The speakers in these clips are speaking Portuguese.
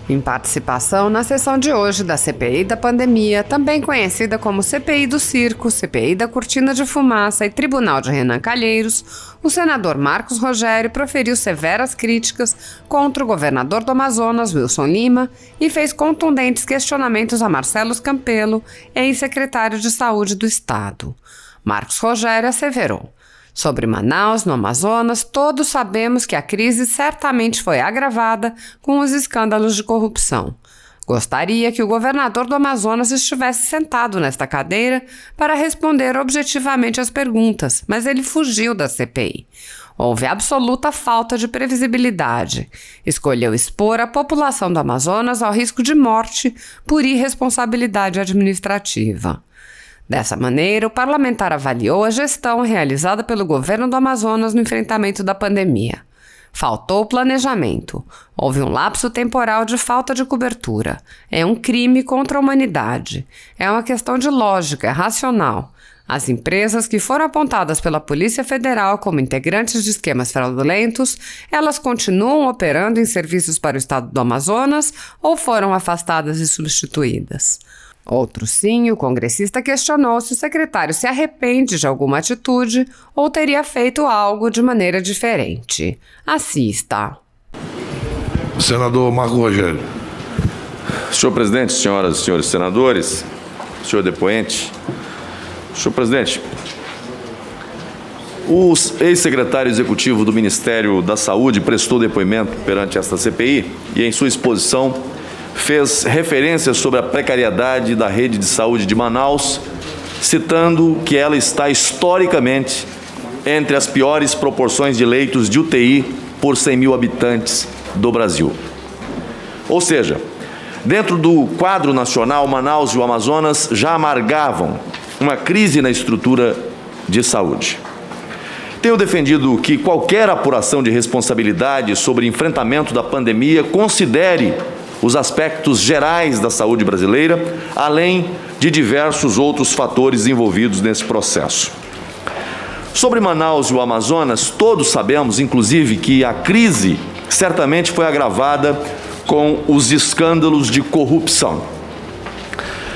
Em participação na sessão de hoje da CPI da pandemia, também conhecida como CPI do Circo, CPI da Cortina de Fumaça e Tribunal de Renan Calheiros, o senador Marcos Rogério proferiu severas críticas contra o governador do Amazonas, Wilson Lima, e fez contundentes questionamentos a Marcelo Campelo, ex-secretário de Saúde do Estado. Marcos Rogério asseverou: sobre Manaus, no Amazonas, todos sabemos que a crise certamente foi agravada com os escândalos de corrupção. Gostaria que o governador do Amazonas estivesse sentado nesta cadeira para responder objetivamente às perguntas, mas ele fugiu da CPI. Houve absoluta falta de previsibilidade. Escolheu expor a população do Amazonas ao risco de morte por irresponsabilidade administrativa. Dessa maneira, o parlamentar avaliou a gestão realizada pelo governo do Amazonas no enfrentamento da pandemia. Faltou planejamento. Houve um lapso temporal de falta de cobertura. É um crime contra a humanidade. É uma questão de lógica, é racional. As empresas que foram apontadas pela Polícia Federal como integrantes de esquemas fraudulentos, elas continuam operando em serviços para o estado do Amazonas ou foram afastadas e substituídas? Outro sim, o congressista questionou se o secretário se arrepende de alguma atitude ou teria feito algo de maneira diferente. Assista. Senador Marcos Rogério. Senhor presidente, senhoras e senhores senadores, senhor depoente. Senhor presidente, o ex-secretário executivo do Ministério da Saúde prestou depoimento perante esta CPI e, em sua exposição, fez referência sobre a precariedade da rede de saúde de Manaus, citando que ela está historicamente entre as piores proporções de leitos de UTI por 100 mil habitantes do Brasil. Ou seja, dentro do quadro nacional, Manaus e o Amazonas já amargavam uma crise na estrutura de saúde. Tenho defendido que qualquer apuração de responsabilidade sobre enfrentamento da pandemia considere os aspectos gerais da saúde brasileira, além de diversos outros fatores envolvidos nesse processo. Sobre Manaus e o Amazonas, todos sabemos, inclusive, que a crise certamente foi agravada com os escândalos de corrupção.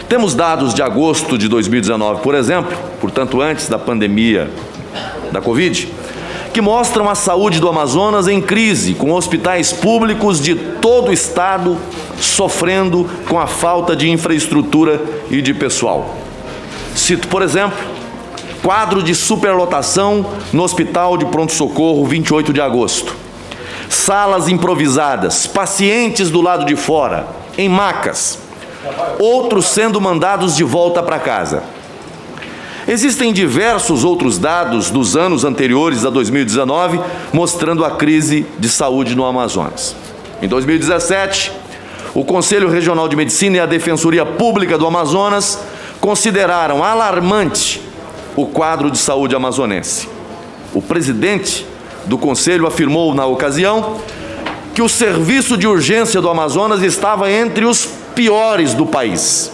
Temos dados de agosto de 2019, por exemplo, portanto antes da pandemia da Covid, que mostram a saúde do Amazonas em crise, com hospitais públicos de todo o estado sofrendo com a falta de infraestrutura e de pessoal. Cito, por exemplo, quadro de superlotação no Hospital de Pronto-Socorro, 28 de agosto. Salas improvisadas, pacientes do lado de fora, em macas, outros sendo mandados de volta para casa. Existem diversos outros dados dos anos anteriores a 2019 mostrando a crise de saúde no Amazonas. Em 2017, o Conselho Regional de Medicina e a Defensoria Pública do Amazonas consideraram alarmante o quadro de saúde amazonense. O presidente do Conselho afirmou na ocasião que o serviço de urgência do Amazonas estava entre os piores do país.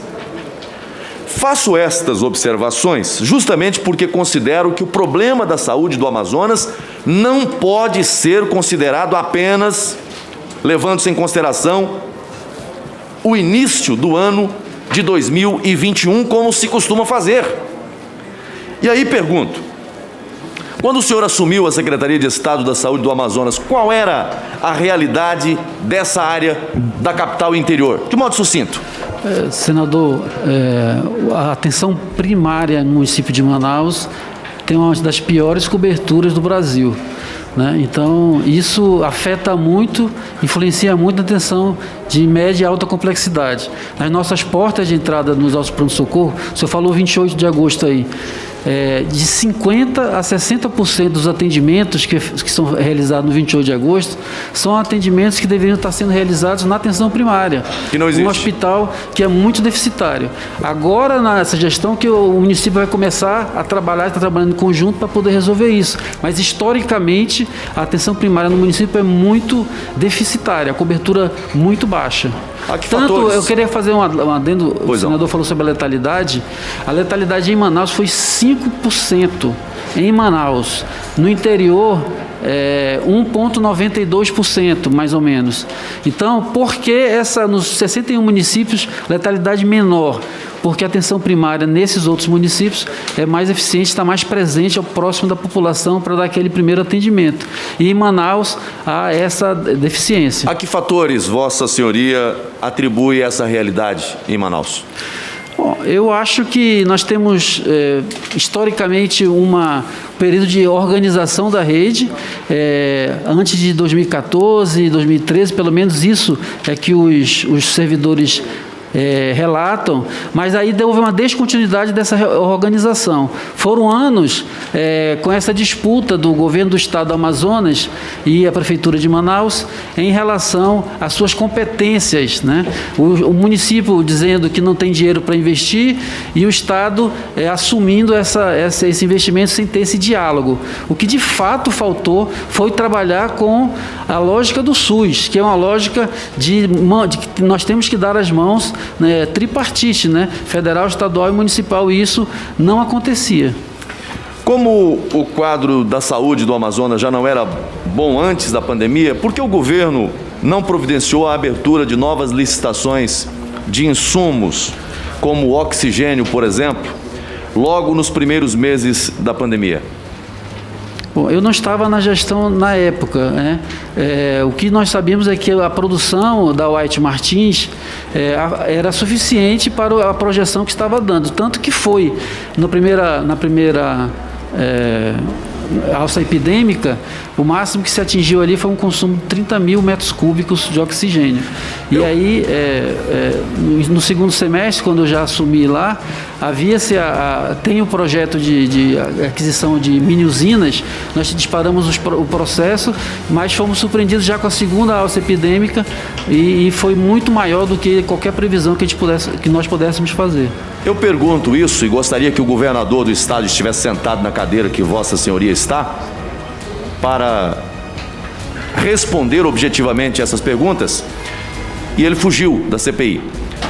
Faço estas observações justamente porque considero que o problema da saúde do Amazonas não pode ser considerado apenas levando-se em consideração o início do ano de 2021, como se costuma fazer. E aí pergunto, quando o senhor assumiu a Secretaria de Estado da Saúde do Amazonas, qual era a realidade dessa área da capital interior? De modo sucinto. Senador, a atenção primária no município de Manaus tem uma das piores coberturas do Brasil, né? Então, isso afeta muito, influencia muito na atenção de média e alta complexidade. Nas nossas portas de entrada nos nossos pronto-socorro, o senhor falou 28 de agosto aí, de 50% a 60% dos atendimentos que são realizados no 28 de agosto são atendimentos que deveriam estar sendo realizados na atenção primária. Que não existe. Um hospital que é muito deficitário. Agora, nessa gestão, que o município vai começar a trabalhar, está trabalhando em conjunto para poder resolver isso. Mas, historicamente, a atenção primária no município é muito deficitária, a cobertura muito baixa. Tanto, eu queria fazer um adendo, o senador falou sobre a letalidade. A letalidade em Manaus foi 5%. em Manaus. No interior, 1,92%, mais ou menos. Então, por que nos 61 municípios, letalidade menor? Porque a atenção primária nesses outros municípios é mais eficiente, está mais presente, próximo da população para dar aquele primeiro atendimento. E em Manaus há essa deficiência. A que fatores Vossa Senhoria atribui essa realidade em Manaus? Bom, eu acho que nós temos, historicamente, um período de organização da rede. Antes de 2014, 2013, pelo menos isso é que os servidores relatam, mas aí houve uma descontinuidade dessa organização. Foram anos com essa disputa do governo do estado do Amazonas e a prefeitura de Manaus em relação às suas competências, né? O município dizendo que não tem dinheiro para investir e o estado assumindo esse investimento sem ter esse diálogo. O que de fato faltou foi trabalhar com a lógica do SUS, que é uma lógica de que nós temos que dar as mãos, né, tripartite, né, federal, estadual e municipal, e isso não acontecia. Como o quadro da saúde do Amazonas já não era bom antes da pandemia, por que o governo não providenciou a abertura de novas licitações de insumos, como o oxigênio, por exemplo, logo nos primeiros meses da pandemia? Bom, eu não estava na gestão na época, né? O que nós sabíamos é que a produção da White Martins era suficiente para a projeção que estava dando, tanto que foi na primeira alça epidêmica, o máximo que se atingiu ali foi um consumo de 30 mil metros cúbicos de oxigênio. E aí, no segundo semestre, quando eu já assumi lá, tem o projeto de aquisição de mini usinas. Nós disparamos o processo, mas fomos surpreendidos já com a segunda alça epidêmica e foi muito maior do que qualquer previsão que nós pudéssemos fazer. Eu pergunto isso e gostaria que o governador do estado estivesse sentado na cadeira que Vossa Senhoria está, para responder objetivamente essas perguntas, e ele fugiu da CPI.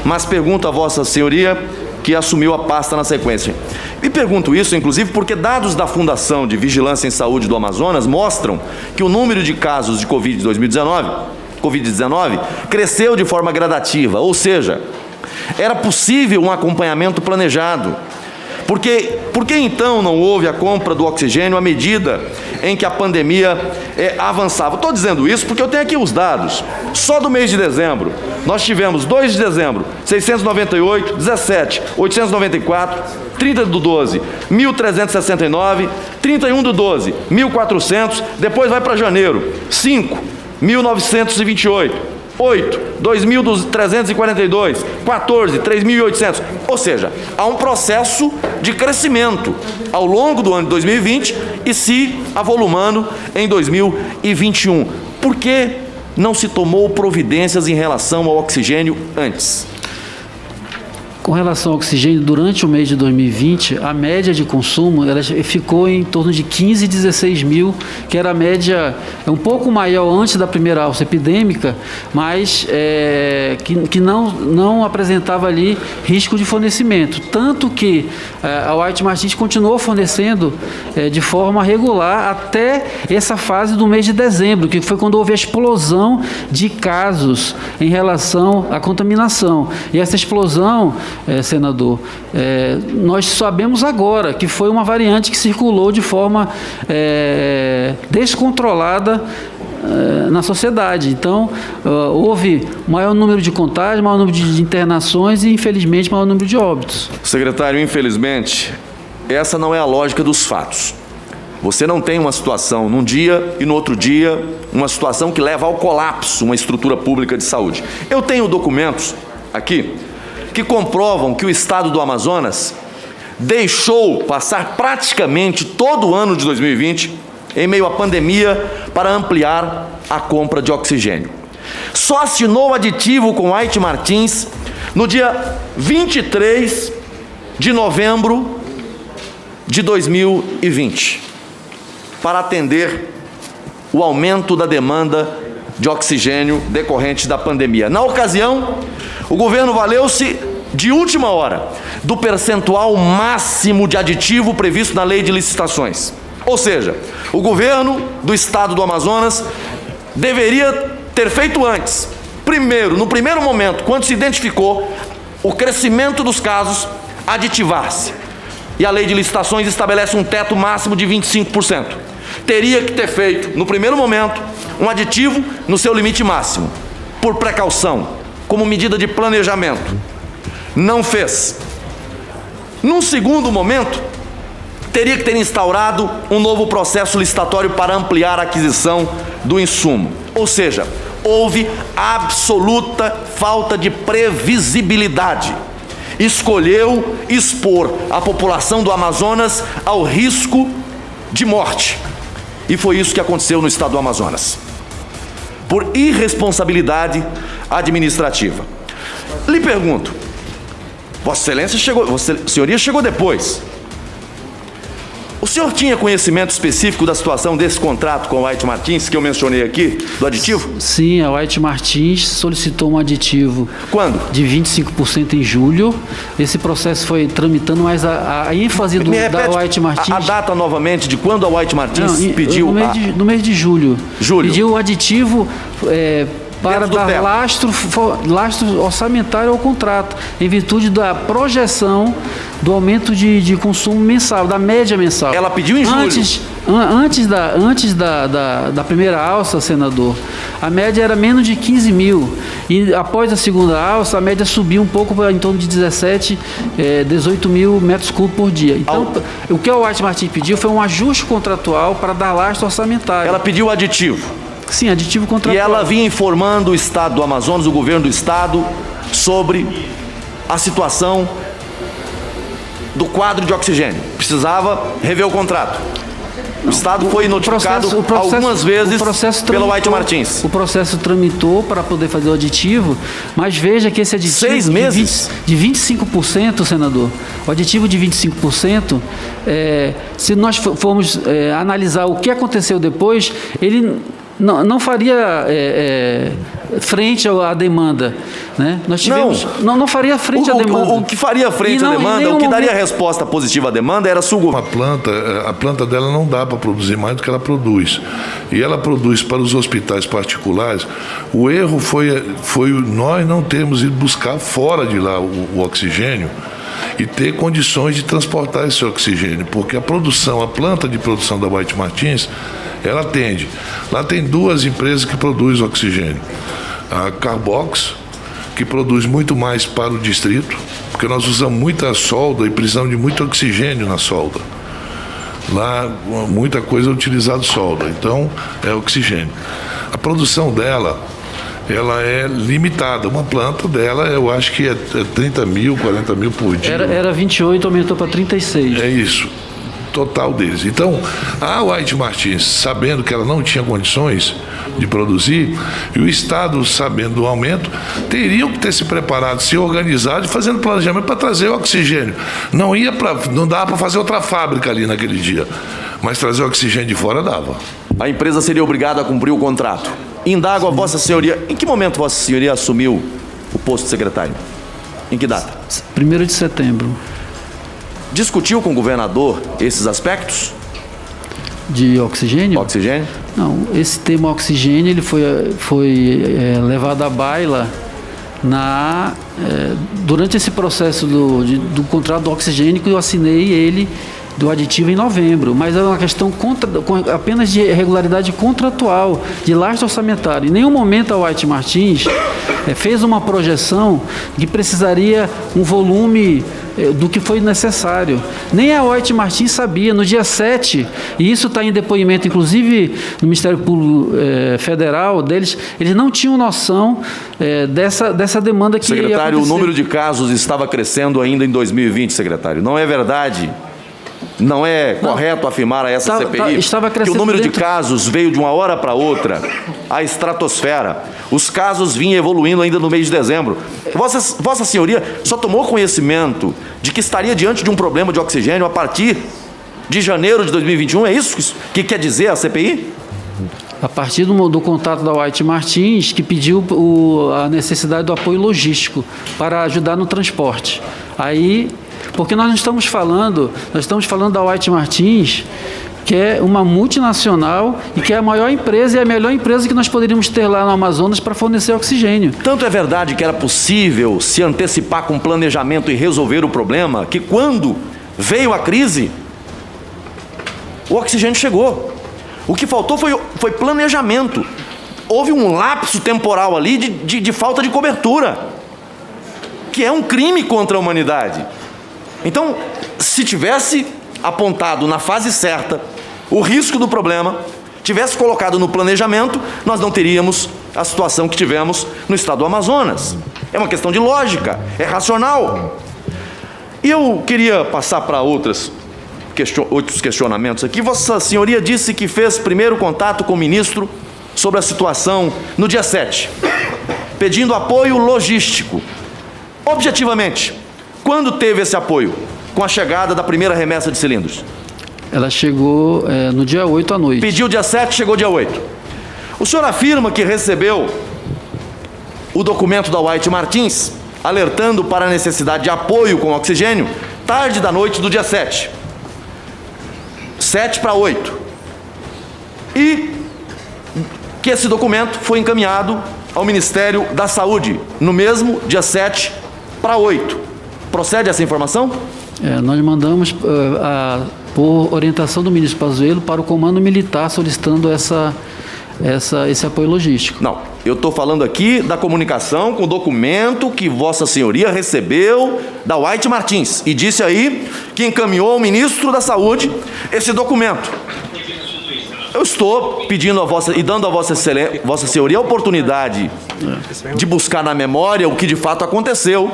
Mas pergunto a Vossa Senhoria, que assumiu a pasta na sequência. E pergunto isso, inclusive, porque dados da Fundação de Vigilância em Saúde do Amazonas mostram que o número de casos de Covid-19 cresceu de forma gradativa, ou seja, era possível um acompanhamento planejado. Por que então não houve a compra do oxigênio à medida em que a pandemia avançava? Estou dizendo isso porque eu tenho aqui os dados. Só do mês de dezembro, nós tivemos 2 de dezembro, 698, 17, 894, 30 do 12, 1.369, 31 do 12, 1.400, depois vai para janeiro, 5, 1.928. 8, 2.342, 14, 3.800. Ou seja, há um processo de crescimento ao longo do ano de 2020 e se avolumando em 2021. Por que não se tomou providências em relação ao oxigênio antes? Com relação ao oxigênio, durante o mês de 2020, a média de consumo ela ficou em torno de 15 e 16 mil, que era a média um pouco maior antes da primeira alça epidêmica, mas que não apresentava ali risco de fornecimento. Tanto que a White Martins continuou fornecendo de forma regular até essa fase do mês de dezembro, que foi quando houve a explosão de casos em relação à contaminação. E essa explosão, senador, nós sabemos agora que foi uma variante que circulou de forma descontrolada na sociedade. Então, houve maior número de contágios, maior número de internações e, infelizmente, maior número de óbitos. Secretário, infelizmente, essa não é a lógica dos fatos. Você não tem uma situação num dia e no outro dia uma situação que leva ao colapso uma estrutura pública de saúde. Eu tenho documentos aqui que comprovam que o estado do Amazonas deixou passar praticamente todo o ano de 2020 em meio à pandemia para ampliar a compra de oxigênio. Só assinou aditivo com White Martins no dia 23 de novembro de 2020 para atender o aumento da demanda de oxigênio decorrente da pandemia. Na ocasião, o governo valeu-se de última hora do percentual máximo de aditivo previsto na Lei de Licitações. Ou seja, o governo do estado do Amazonas deveria ter feito antes. Primeiro, no primeiro momento, quando se identificou o crescimento dos casos, aditivar-se. E a Lei de Licitações estabelece um teto máximo de 25%. Teria que ter feito, no primeiro momento, um aditivo no seu limite máximo, por precaução, como medida de planejamento. Não fez. Num segundo momento, teria que ter instaurado um novo processo licitatório para ampliar a aquisição do insumo. Ou seja, houve absoluta falta de previsibilidade. Escolheu expor a população do Amazonas ao risco de morte. E foi isso que aconteceu no estado do Amazonas, por irresponsabilidade administrativa. Lhe pergunto, Vossa Senhoria chegou depois. O senhor tinha conhecimento específico da situação desse contrato com a White Martins, que eu mencionei aqui, do aditivo? Sim, a White Martins solicitou um aditivo. Quando? De 25% em julho. Esse processo foi tramitando, mas a ênfase da White Martins... A data novamente de quando a White Martins pediu... No mês de julho. Julho. Pediu o aditivo... para dar lastro orçamentário ao contrato, em virtude da projeção do aumento de consumo mensal, da média mensal. Ela pediu em julho. Antes da primeira alça, senador, a média era menos de 15 mil. E após a segunda alça, a média subiu um pouco para em torno de 18 mil metros cúbicos por dia. Então, o que a White Martins pediu foi um ajuste contratual para dar lastro orçamentário. Ela pediu aditivo. Sim, aditivo contratual. E ela vinha informando o estado do Amazonas, o governo do estado, sobre a situação do quadro de oxigênio. Precisava rever o contrato. O estado foi notificado algumas vezes pela White Martins. O processo tramitou para poder fazer o aditivo, mas veja que esse aditivo 6 meses? de 25%, senador, o aditivo de 25%, se nós formos analisar o que aconteceu depois, ele não faria frente à demanda, né? Nós tivemos, não faria frente à demanda. O que faria frente à demanda, o que daria resposta positiva à demanda era A planta dela não dá para produzir mais do que ela produz. E ela produz para os hospitais particulares. O erro foi nós não termos ido buscar fora de lá o oxigênio e ter condições de transportar esse oxigênio, porque a planta de produção da White Martins, ela atende. Lá tem 2 empresas que produzem oxigênio. A Carbox, que produz muito mais para o distrito, porque nós usamos muita solda e precisamos de muito oxigênio na solda. Lá, muita coisa é utilizado solda, então é oxigênio. A produção dela, ela é limitada. Uma planta dela, eu acho que é 30 mil, 40 mil por dia. Era 28, aumentou para 36. É isso. Total deles. Então, a White Martins, sabendo que ela não tinha condições de produzir, e o Estado, sabendo do aumento, teriam que ter se preparado, se organizado e fazendo planejamento para trazer o oxigênio. Não dava para fazer outra fábrica ali naquele dia, mas trazer o oxigênio de fora dava. A empresa seria obrigada a cumprir o contrato. Indago a Vossa Senhoria, em que momento Vossa Senhoria assumiu o posto de secretário? Em que data? 1º de setembro. Discutiu com o governador esses aspectos? De oxigênio? Oxigênio? Não, esse tema oxigênio ele foi levado à baila durante esse processo do contrato do oxigênio, que eu assinei ele do aditivo em novembro, mas é uma questão apenas de regularidade contratual, de lastro orçamentário. Em nenhum momento a White Martins fez uma projeção que precisaria um volume do que foi necessário. Nem a White Martins sabia. No dia 7, e isso está em depoimento, inclusive no Ministério Público Federal deles, eles não tinham noção dessa demanda que secretário, o número de casos estava crescendo ainda em 2020, secretário. Não é verdade? Não é correto afirmar a essa CPI que o número de casos veio de uma hora para outra à estratosfera. Os casos vinham evoluindo ainda no mês de dezembro. Vossa Senhoria só tomou conhecimento de que estaria diante de um problema de oxigênio a partir de janeiro de 2021? É isso que quer dizer a CPI? A partir do contato da White Martins, que pediu a necessidade do apoio logístico para ajudar no transporte. Aí, porque nós estamos falando da White Martins, que é uma multinacional e que é a maior empresa e a melhor empresa que nós poderíamos ter lá no Amazonas para fornecer oxigênio. Tanto é verdade que era possível se antecipar com planejamento e resolver o problema, que quando veio a crise, o oxigênio chegou. O que faltou foi planejamento. Houve um lapso temporal ali de falta de cobertura, que é um crime contra a humanidade. Então, se tivesse apontado na fase certa o risco do problema, tivesse colocado no planejamento, nós não teríamos a situação que tivemos no estado do Amazonas. É uma questão de lógica, é racional. E eu queria passar para outros questionamentos aqui. Vossa Senhoria disse que fez primeiro contato com o ministro sobre a situação no dia 7, pedindo apoio logístico. Objetivamente, quando teve esse apoio? Com a chegada da primeira remessa de cilindros? Ela chegou no dia 8 à noite. Pediu dia 7, chegou dia 8. O senhor afirma que recebeu o documento da White Martins, alertando para a necessidade de apoio com oxigênio, tarde da noite do dia 7. 7 para 8. E que esse documento foi encaminhado ao Ministério da Saúde, no mesmo dia 7 para 8. Procede essa informação? Nós mandamos, por orientação do ministro Pazuello, para o Comando Militar solicitando esse apoio logístico. Não, eu estou falando aqui da comunicação com o documento que Vossa Senhoria recebeu da White Martins e disse aí que encaminhou ao ministro da Saúde esse documento. Eu estou pedindo a vossa e dando a Vossa Senhoria a oportunidade de buscar na memória o que de fato aconteceu,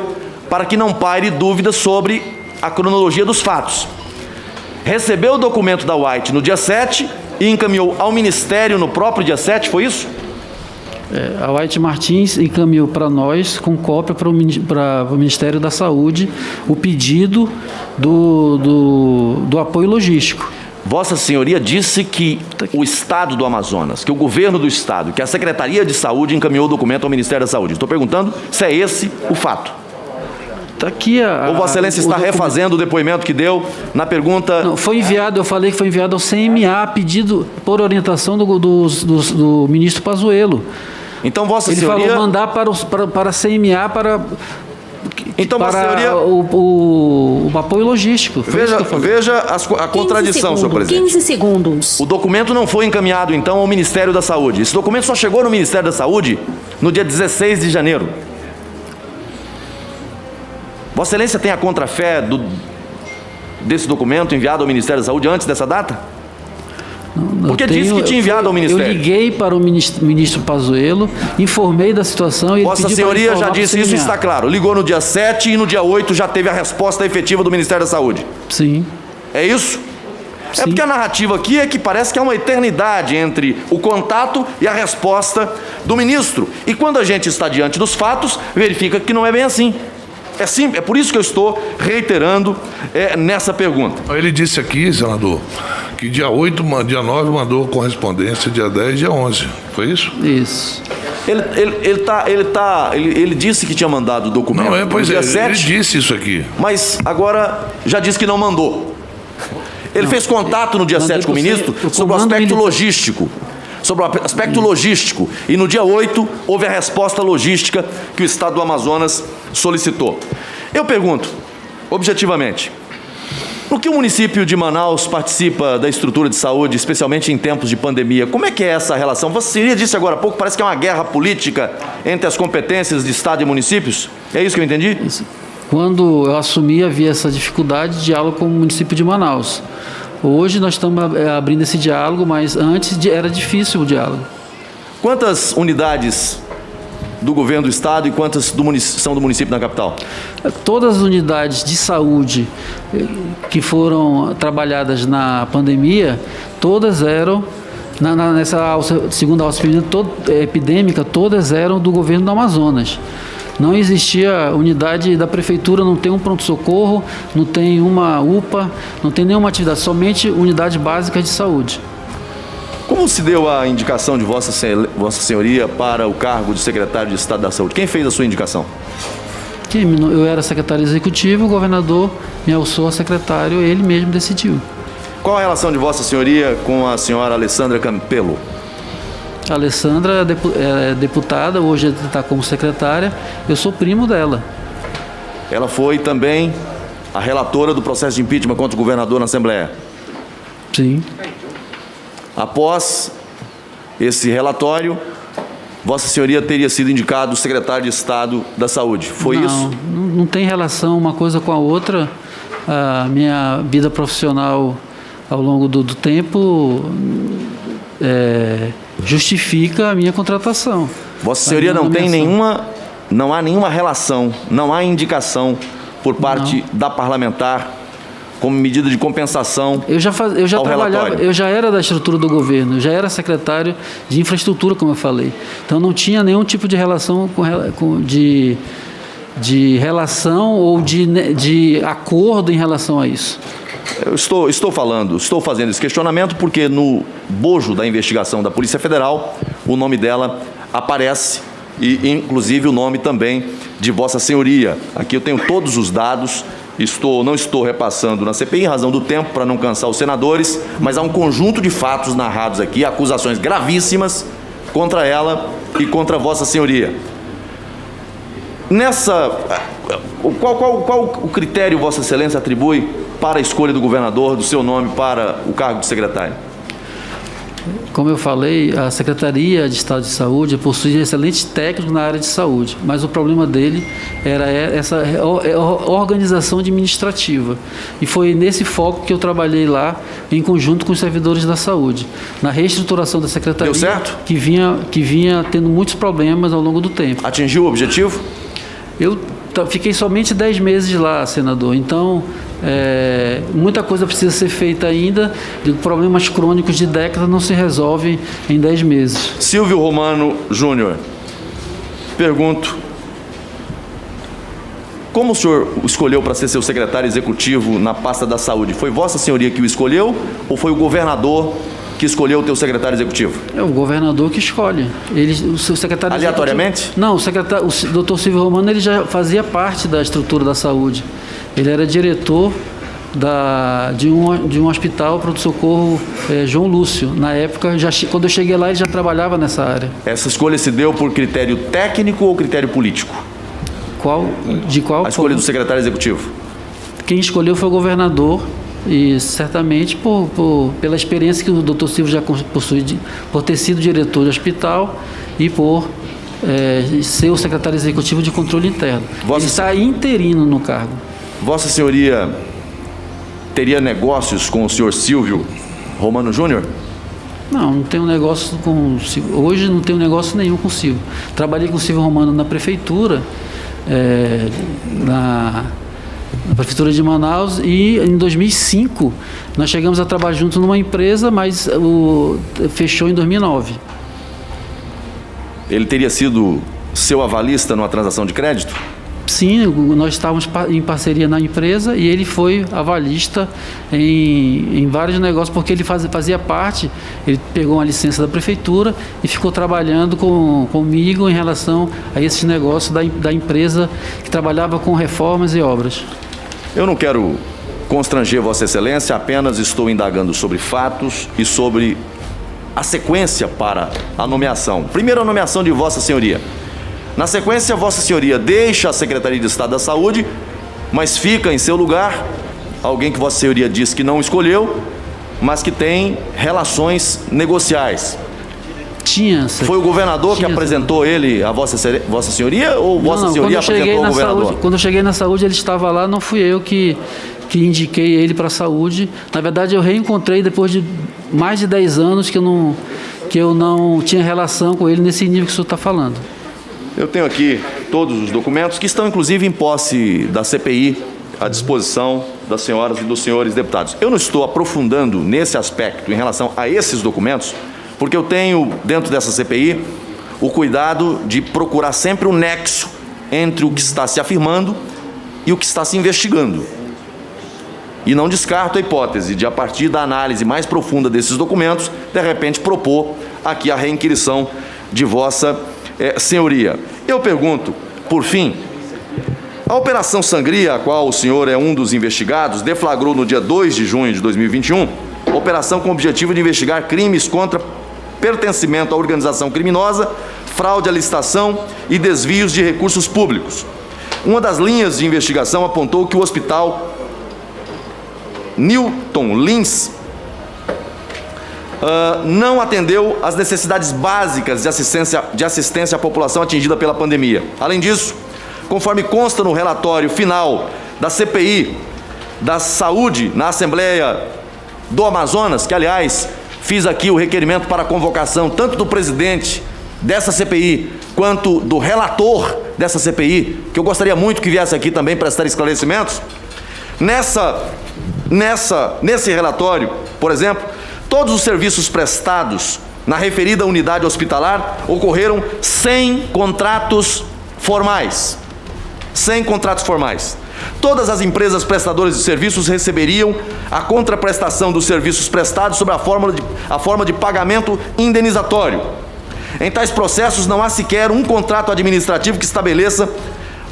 para que não paire dúvidas sobre a cronologia dos fatos. Recebeu o documento da White no dia 7 e encaminhou ao Ministério no próprio dia 7, foi isso? A White Martins encaminhou para nós, com cópia para o Ministério da Saúde, o pedido do apoio logístico. Vossa Senhoria disse que o Estado do Amazonas, que o governo do Estado, que a Secretaria de Saúde encaminhou o documento ao Ministério da Saúde. Estou perguntando se é esse o fato. Está aqui ou Vossa Excelência está refazendo o depoimento que deu na pergunta... Não, foi enviado, eu falei que foi enviado ao CMA, pedido por orientação do ministro Pazuello. Então, Vossa Senhoria... Ele falou mandar para a CMA para... Então, para Vossa Senhoria... o apoio logístico. Veja a contradição, senhor presidente. 15 segundos. O documento não foi encaminhado, então, ao Ministério da Saúde. Esse documento só chegou no Ministério da Saúde no dia 16 de janeiro. Vossa Excelência tem a contrafé desse documento enviado ao Ministério da Saúde antes dessa data? Porque disse que tinha enviado ao Ministério. Eu liguei para o ministro Pazuello, informei da situação e ele Vossa Senhoria já disse isso, está claro. Ligou no dia 7 e no dia 8 já teve a resposta efetiva do Ministério da Saúde. Sim. É isso? Sim. É porque a narrativa aqui é que parece que há uma eternidade entre o contato e a resposta do ministro. E quando a gente está diante dos fatos, verifica que não é bem assim. É simples, é por isso que eu estou reiterando nessa pergunta. Ele disse aqui, senador, que dia 8, dia 9 mandou correspondência, dia 10, dia 11. Foi isso? Isso. Ele disse que tinha mandado o documento no dia 7. Ele disse isso aqui. Mas agora já disse que não mandou. Ele fez contato no dia 7 com o ministro sobre o aspecto logístico. Sobre o aspecto logístico. E no dia 8 houve a resposta logística que o Estado do Amazonas solicitou. Eu pergunto, objetivamente, no que o município de Manaus participa da estrutura de saúde, especialmente em tempos de pandemia? Como é que é essa relação? Você disse agora há pouco, parece que é uma guerra política entre as competências de Estado e municípios. É isso que eu entendi? Isso. Quando eu assumi, havia essa dificuldade de diálogo com o município de Manaus. Hoje nós estamos abrindo esse diálogo, mas antes era difícil o diálogo. Quantas unidades do governo do Estado e quantas são do município na capital? Todas as unidades de saúde que foram trabalhadas na pandemia, todas eram, nessa segunda alça epidêmica, todas eram do governo do Amazonas. Não existia unidade da prefeitura, não tem um pronto-socorro, não tem uma UPA, não tem nenhuma atividade, somente unidade básica de saúde. Como se deu a indicação de Vossa Senhoria para o cargo de secretário de Estado da Saúde? Quem fez a sua indicação? Eu era secretário executivo, o governador me alçou a secretário, ele mesmo decidiu. Qual a relação de Vossa Senhoria com a senhora Alessandra Campelo? A Alessandra é deputada, hoje está como secretária, eu sou primo dela. Ela foi também a relatora do processo de impeachment contra o governador na Assembleia. Sim. Após esse relatório, Vossa Senhoria teria sido indicado secretário de Estado da Saúde. Foi isso? Não tem relação uma coisa com a outra. A minha vida profissional ao longo do tempo justifica a minha contratação. Vossa Senhoria não há nenhuma relação, não há indicação por parte da parlamentar como medida de compensação. Eu já trabalhava, relatório. Eu já era da estrutura do governo, eu já era secretário de infraestrutura, como eu falei. Então não tinha nenhum tipo de relação de relação ou de acordo em relação a isso. Eu estou fazendo esse questionamento porque no bojo da investigação da Polícia Federal, o nome dela aparece e inclusive o nome também de Vossa Senhoria. Aqui eu tenho todos os dados, não estou repassando na CPI em razão do tempo para não cansar os senadores, mas há um conjunto de fatos narrados aqui, acusações gravíssimas contra ela e contra Vossa Senhoria. Qual o critério Vossa Excelência atribui para a escolha do governador, do seu nome para o cargo de secretário? Como eu falei, a Secretaria de Estado de Saúde possui excelentes técnicos na área de saúde, mas o problema dele era essa organização administrativa. E foi nesse foco que eu trabalhei lá, em conjunto com os servidores da saúde, na reestruturação da Secretaria. Deu certo? Que vinha tendo muitos problemas ao longo do tempo. Atingiu o objetivo? Eu fiquei somente 10 meses lá, senador, então muita coisa precisa ser feita ainda, problemas crônicos de décadas não se resolvem em 10 meses. Silvio Romano Júnior, pergunto, como o senhor escolheu para ser seu secretário executivo na pasta da saúde? Foi Vossa Senhoria que o escolheu ou foi o governador que escolheu o teu secretário executivo? É o governador que escolhe. O seu secretário aleatoriamente? Não, o doutor Silvio Romano ele já fazia parte da estrutura da saúde. Ele era diretor de um hospital pronto-socorro João Lúcio. Na época, quando eu cheguei lá, ele já trabalhava nessa área. Essa escolha se deu por critério técnico ou critério político? De qual? A escolha do secretário executivo. Quem escolheu foi o governador. E certamente pela experiência que o doutor Silvio já possui, por ter sido diretor de hospital e por ser o secretário executivo de controle interno. Ele está interino no cargo. Vossa Senhoria teria negócios com o senhor Silvio Romano Júnior? Não tenho negócio com o Silvio. Hoje não tenho negócio nenhum com o Silvio. Trabalhei com o Silvio Romano na prefeitura, na Prefeitura de Manaus, e em 2005 nós chegamos a trabalhar juntos numa empresa, mas fechou em 2009. Ele teria sido seu avalista numa transação de crédito? Sim, nós estávamos em parceria na empresa e ele foi avalista em vários negócios, porque ele fazia parte, ele pegou uma licença da prefeitura e ficou trabalhando comigo em relação a esses negócios da empresa que trabalhava com reformas e obras. Eu não quero constranger Vossa Excelência, apenas estou indagando sobre fatos e sobre a sequência para a nomeação. Primeiro, a nomeação de Vossa Senhoria. Na sequência, Vossa Senhoria deixa a Secretaria de Estado da Saúde, mas fica em seu lugar alguém que Vossa Senhoria diz que não escolheu, mas que tem relações negociais. Foi o governador que apresentou ele a Vossa Senhoria ou Vossa Senhoria apresentou ao governador? Quando eu cheguei na saúde, ele estava lá, não fui eu que indiquei ele para a saúde. Na verdade, eu reencontrei depois de mais de 10 anos que eu não tinha relação com ele nesse nível que o senhor está falando. Eu tenho aqui todos os documentos que estão, inclusive, em posse da CPI, à disposição das senhoras e dos senhores deputados. Eu não estou aprofundando nesse aspecto em relação a esses documentos, porque eu tenho, dentro dessa CPI, o cuidado de procurar sempre um nexo entre o que está se afirmando e o que está se investigando. E não descarto a hipótese de, a partir da análise mais profunda desses documentos, de repente propor aqui a reinquirição de Vossa Senhoria. Eu pergunto, por fim, a Operação Sangria, a qual o senhor é um dos investigados, deflagrou no dia 2 de junho de 2021, operação com o objetivo de investigar crimes contra pertencimento à organização criminosa, fraude à licitação e desvios de recursos públicos. Uma das linhas de investigação apontou que o hospital Newton Lins não atendeu às necessidades básicas de assistência à população atingida pela pandemia. Além disso, conforme consta no relatório final da CPI da Saúde na Assembleia do Amazonas, que, aliás, fiz aqui o requerimento para a convocação tanto do presidente dessa CPI quanto do relator dessa CPI, que eu gostaria muito que viesse aqui também prestar esclarecimentos. Nesse relatório, por exemplo, todos os serviços prestados na referida unidade hospitalar ocorreram sem contratos formais. Sem contratos formais. Todas as empresas prestadoras de serviços receberiam a contraprestação dos serviços prestados sob a forma de pagamento indenizatório. Em tais processos não há sequer um contrato administrativo que estabeleça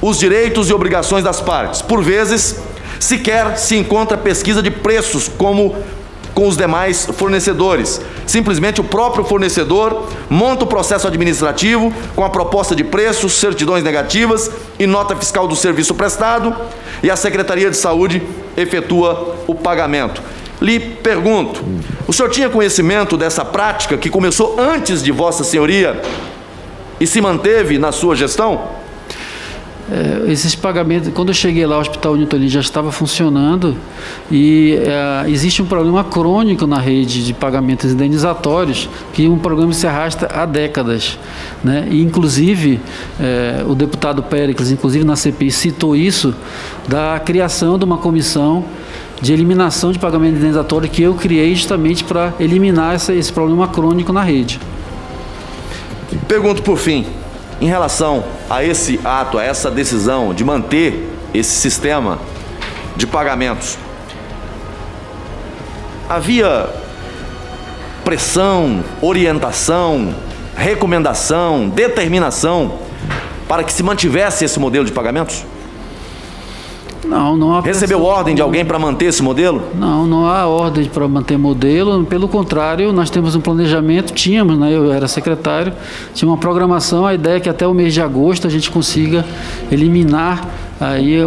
os direitos e obrigações das partes. Por vezes, sequer se encontra pesquisa de preços como com os demais fornecedores. Simplesmente o próprio fornecedor monta o processo administrativo com a proposta de preços, certidões negativas e nota fiscal do serviço prestado, e a Secretaria de Saúde efetua o pagamento. Lhe pergunto, o senhor tinha conhecimento dessa prática que começou antes de Vossa Senhoria e se manteve na sua gestão? Esses pagamentos, quando eu cheguei lá, o Hospital Newton Lins já estava funcionando e existe um problema crônico na rede de pagamentos indenizatórios, que um programa se arrasta há décadas, né? E, inclusive, o deputado Péricles, inclusive na CPI, citou isso, da criação de uma comissão de eliminação de pagamento indenizatório que eu criei justamente para eliminar esse problema crônico na rede. Pergunto por fim, em relação a esse ato, a essa decisão de manter esse sistema de pagamentos, havia pressão, orientação, recomendação, determinação para que se mantivesse esse modelo de pagamentos? Não há pressão. Recebeu ordem de alguém para manter esse modelo? Não há ordem para manter modelo, pelo contrário, nós temos um planejamento, né, eu era secretário, tinha uma programação, a ideia é que até o mês de agosto a gente consiga eliminar aí,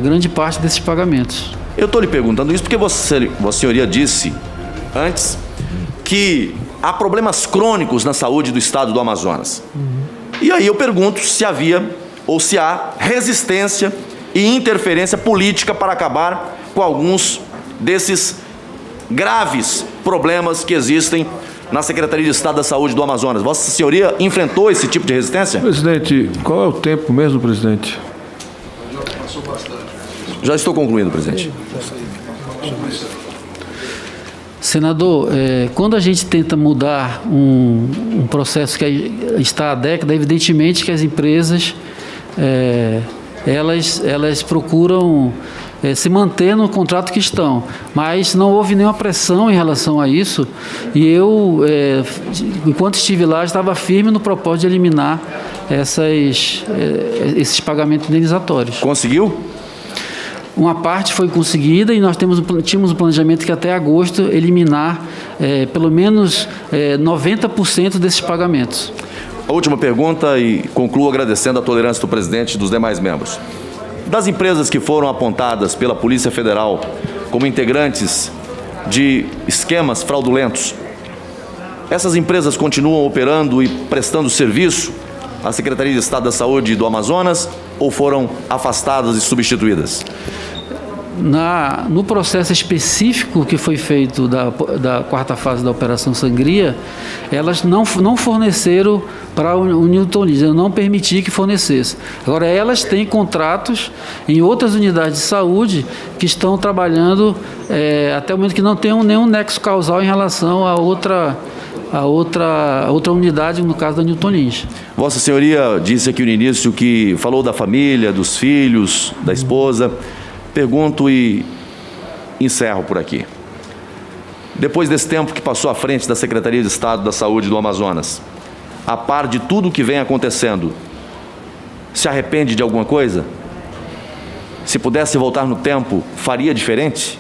grande parte desses pagamentos. Eu estou lhe perguntando isso porque Vossa Senhoria disse antes que há problemas crônicos na saúde do estado do Amazonas. E aí eu pergunto se havia ou se há resistência e interferência política para acabar com alguns desses graves problemas que existem na Secretaria de Estado da Saúde do Amazonas. Vossa Senhoria enfrentou esse tipo de resistência? Presidente, qual é o tempo mesmo, presidente? Já estou concluindo, presidente. Senador, quando a gente tenta mudar um processo que está há décadas, evidentemente que as empresas elas procuram se manter no contrato que estão, mas não houve nenhuma pressão em relação a isso, e eu, enquanto estive lá, estava firme no propósito de eliminar esses pagamentos indenizatórios. Conseguiu? Uma parte foi conseguida e nós tínhamos um planejamento que até agosto eliminar pelo menos 90% desses pagamentos. A última pergunta, e concluo agradecendo a tolerância do presidente e dos demais membros. Das empresas que foram apontadas pela Polícia Federal como integrantes de esquemas fraudulentos, essas empresas continuam operando e prestando serviço à Secretaria de Estado da Saúde do Amazonas ou foram afastadas e substituídas? No processo específico que foi feito da quarta fase da Operação Sangria, elas não forneceram para o Newton Lins, eu não permiti que fornecesse. Agora, elas têm contratos em outras unidades de saúde que estão trabalhando até o momento que não tem nenhum nexo causal em relação a outra unidade, no caso da Newton Lins. Vossa Senhoria disse aqui no início que falou da família, dos filhos, da esposa. Pergunto e encerro por aqui. Depois desse tempo que passou à frente da Secretaria de Estado da Saúde do Amazonas, a par de tudo o que vem acontecendo, se arrepende de alguma coisa? Se pudesse voltar no tempo, faria diferente?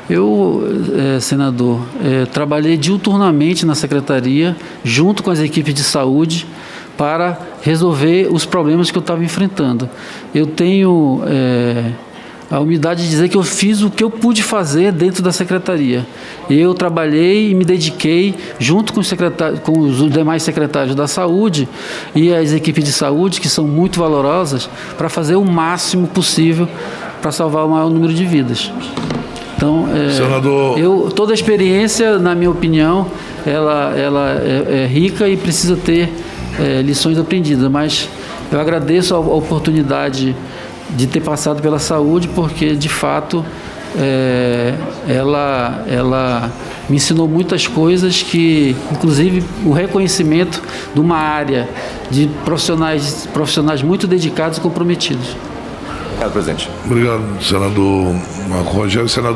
Eu, senador, trabalhei diuturnamente na secretaria, junto com as equipes de saúde, para resolver os problemas que eu estava enfrentando. Eu tenho a humildade de dizer que eu fiz o que eu pude fazer dentro da secretaria. Eu trabalhei e me dediquei, junto com os demais secretários da saúde e as equipes de saúde, que são muito valorosas, para fazer o máximo possível para salvar o maior número de vidas. Então, Senador... toda a experiência, na minha opinião, ela é rica e precisa ter lições aprendidas, mas eu agradeço a oportunidade de ter passado pela saúde, porque, de fato, ela me ensinou muitas coisas que, inclusive, o reconhecimento de uma área de profissionais muito dedicados e comprometidos. Obrigado, presidente. Obrigado, senador Marco Rogério. Senador